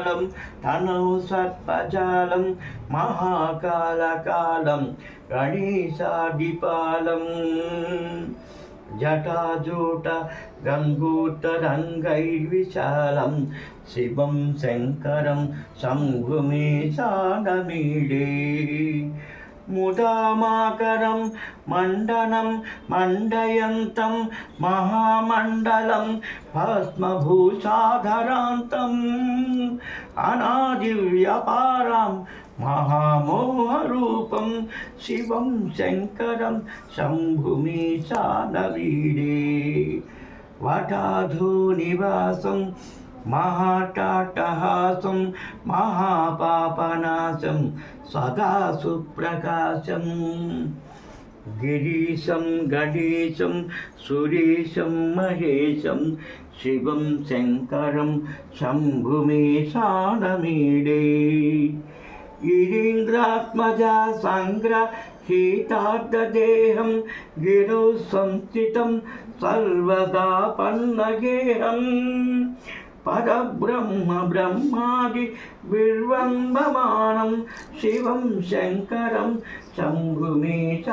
కాలం తనౌ సర్పజాలం మహాకాలకాలం గణేశాదిపాలం జటాజూట గంగూతరంగైర్విశాలం శివం శంకరం శంభుమీశానమీడే ముదామాకరం మండనం మండయంతం మహామండలం భస్మభూషాధరాంతం అనాదివ్యపారం మహామోహరూపం శివం శంకరం శంభుమీశానవీడే వటాధో నివాసం మహాటాటహాసం మహాపాపనాశం సదా సుప్రకాశం గిరీశం గణేశం సురేశం మహేశం శివం శంకరం శంభుమీశానమీడే గిరీంద్రాత్మజా సంగ్రహీతార్థదేహం గిరౌ సంస్థితం సర్వదా పన్నగేహం పరబ్రహ్మ బ్రహ్మాది విర్వంబమానం శివం శంకరం శంభుమీశ